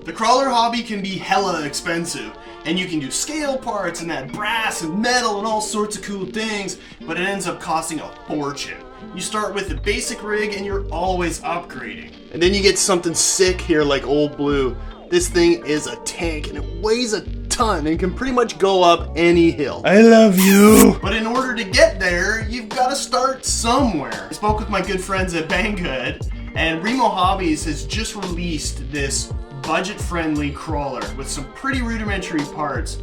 The crawler hobby can be hella expensive, and you can do scale parts and add brass and metal and all sorts of cool things, but it ends up costing a fortune. You start with a basic rig and you're always upgrading. And then you get something sick here like Old Blue. This thing is a tank and it weighs a ton and can pretty much go up any hill. I love you! But in order to get there, you've got to start somewhere. I spoke with my good friends at Banggood, and Remo Hobbies has just released this budget-friendly crawler with some pretty rudimentary parts.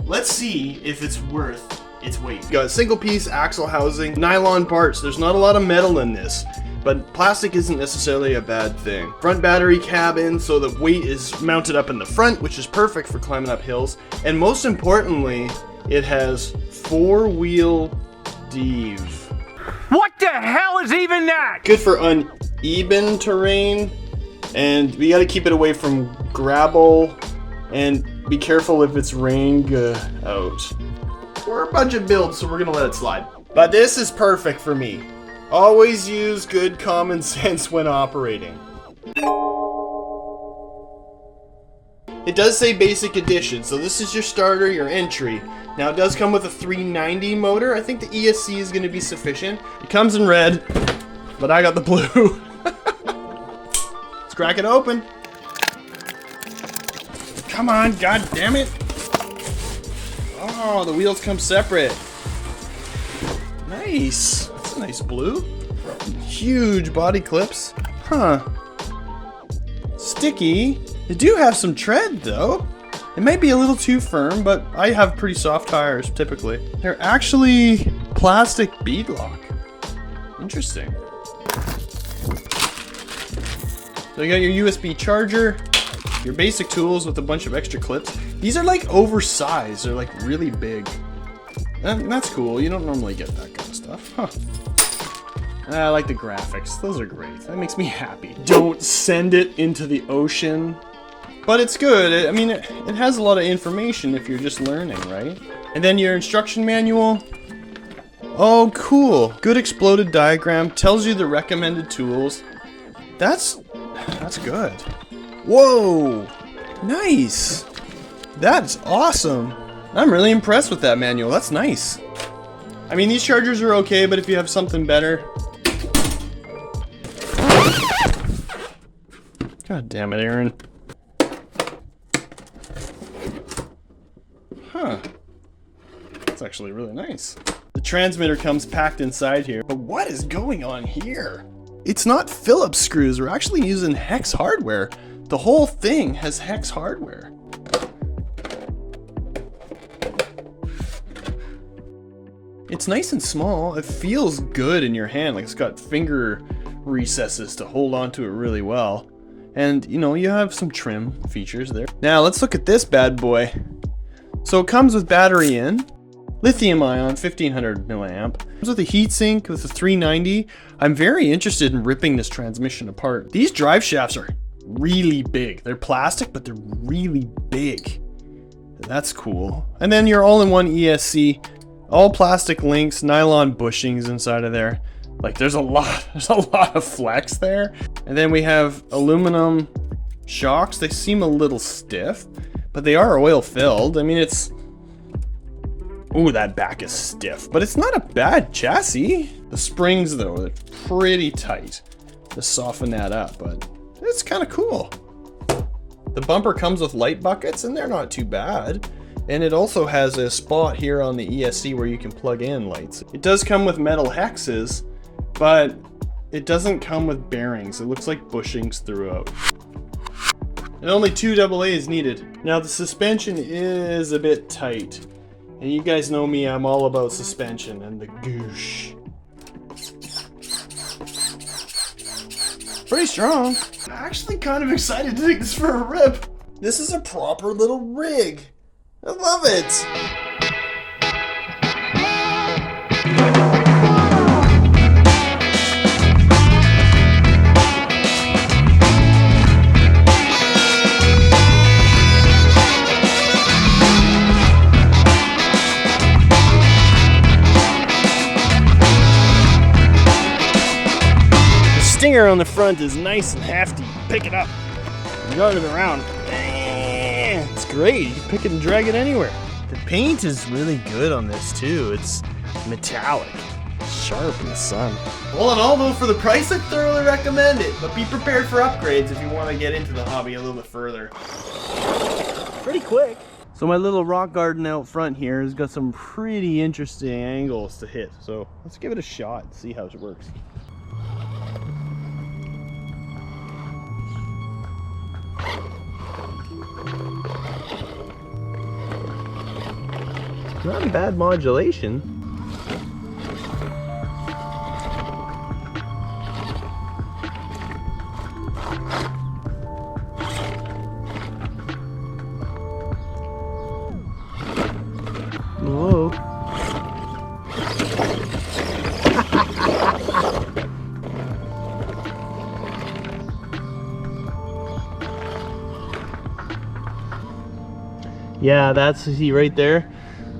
Let's see if it's worth its weight. You got a single piece axle housing, nylon parts. There's not a lot of metal in this, but plastic isn't necessarily a bad thing. Front battery cabin, so the weight is mounted up in the front, which is perfect for climbing up hills. And most importantly, it has 4-wheel Dev. What the hell is even that? Good for uneven terrain, and we gotta keep it away from gravel, and be careful if it's raining out. We're a budget build, so we're gonna let it slide. But this is perfect for me. Always use good common sense when operating. It does say basic edition, so this is your starter, your entry. Now it does come with a 390 motor. I think the ESC is gonna be sufficient. It comes in red, but I got the blue. Let's crack it open. Come on, god damn it. Oh, the wheels come separate. Nice. That's a nice blue. Huge body clips. Huh. Sticky. They do have some tread though. It might be a little too firm, but I have pretty soft tires typically. They're actually plastic beadlock. Interesting. So you got your USB charger, your basic tools with a bunch of extra clips. These are like oversized, they're like really big. And that's cool, you don't normally get that kind of stuff. Huh. I like the graphics, those are great. That makes me happy. Don't send it into the ocean. But it's good, I mean, it has a lot of information if you're just learning, right? And then your instruction manual. Oh, cool. Good exploded diagram, tells you the recommended tools. That's good. Whoa, nice. That's awesome. I'm really impressed with that manual. That's nice. I mean, these chargers are okay, but if you have something better. God damn it, Aaron. Huh. That's actually really nice. The transmitter comes packed inside here. But what is going on here? It's not Phillips screws. We're actually using hex hardware. The whole thing has hex hardware. It's nice and small. It feels good in your hand. Like it's got finger recesses to hold onto it really well. And you know, you have some trim features there. Now let's look at this bad boy. So it comes with battery in, lithium ion, 1500 milliamp. It comes with a heatsink with a 390. I'm very interested in ripping this transmission apart. These drive shafts are really big. They're plastic, but they're really big. That's cool. And then your all-in-one ESC, all plastic links, nylon bushings inside of there. Like there's a lot of flex there. And then we have aluminum shocks. They seem a little stiff, but they are oil filled. I mean, it's, ooh, that back is stiff, but it's not a bad chassis. The springs though, they're pretty tight to soften that up, but it's kind of cool. The bumper comes with light buckets and they're not too bad. And it also has a spot here on the ESC where you can plug in lights. It does come with metal hexes, but it doesn't come with bearings. It looks like bushings throughout. And only 2 AA's needed. Now the suspension is a bit tight. And you guys know me, I'm all about suspension and the goosh. Pretty strong. I'm actually kind of excited to take this for a rip. This is a proper little rig. I love it. The stinger on the front is nice and hefty. Pick it up. Drive it around. Dang. It's great. You can pick it and drag it anywhere. The paint is really good on this too. It's metallic, sharp in the sun. All in all though, for the price, I thoroughly recommend it. But be prepared for upgrades if you want to get into the hobby a little bit further. Pretty quick. So my little rock garden out front here has got some pretty interesting angles to hit. So let's give it a shot and see how it works. Not bad modulation. Whoa. Yeah, that's, see right there?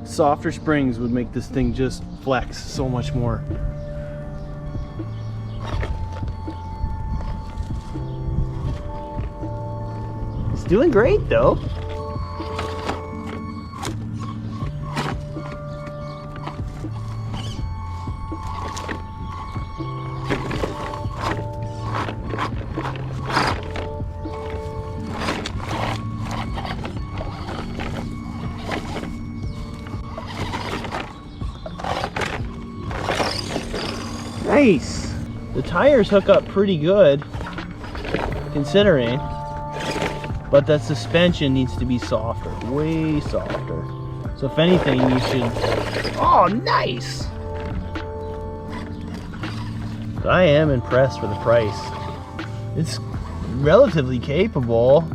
Softer springs would make this thing just flex so much more. It's doing great though. Nice! The tires hook up pretty good, considering, but that suspension needs to be softer, way softer. So if anything, you should... Oh, nice! But I am impressed for the price. It's relatively capable,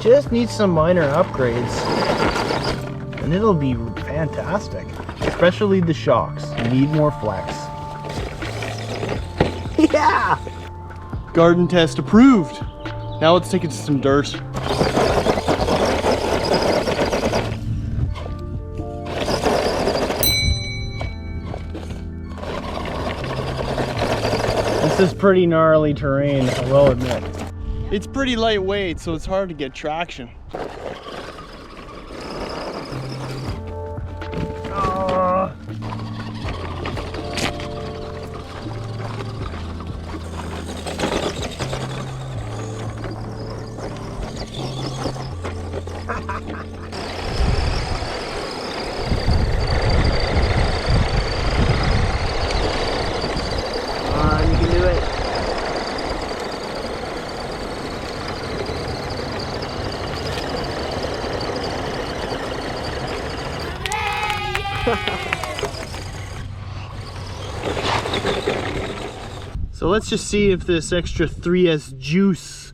just needs some minor upgrades, and it'll be fantastic. Especially the shocks, you need more flex. Yeah! Garden test approved. Now let's take it to some dirt. This is pretty gnarly terrain, I will admit. It's pretty lightweight, so it's hard to get traction. You can do it. So let's just see if this extra 3S juice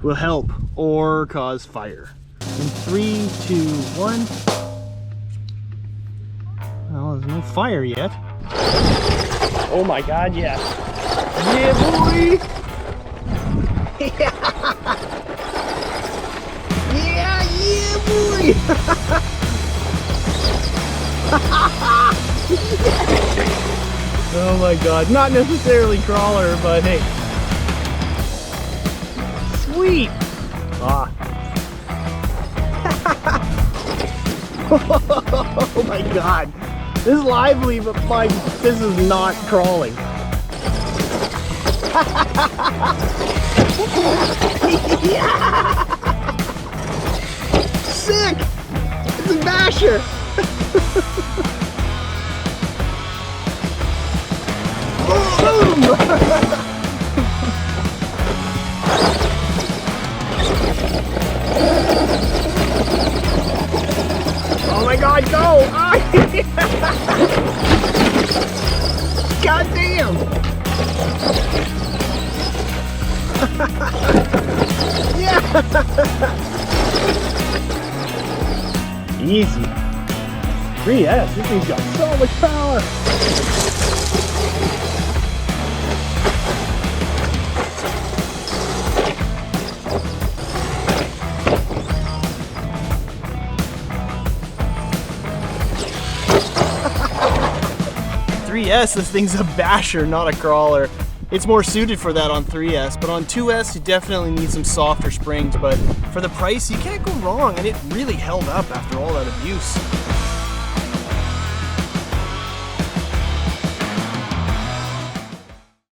will help or cause fire. In 3, 2, 1. Well, there's no fire yet. Oh my god, yes. Yeah, boy! Yeah! Yeah, boy! Oh my god, not necessarily crawler, but hey. Sweet! Ah. Oh my god. This is lively, but this is not crawling. Yeah! Sick! It's a basher! Boom! Oh my god, go! God damn! Yeah! Easy. 3S, this thing's got so much power! 3S, this thing's a basher, not a crawler. it's more suited for that on 3S, but on 2S you definitely need some softer springs, but for the price you can't go wrong, and it really held up after all that abuse.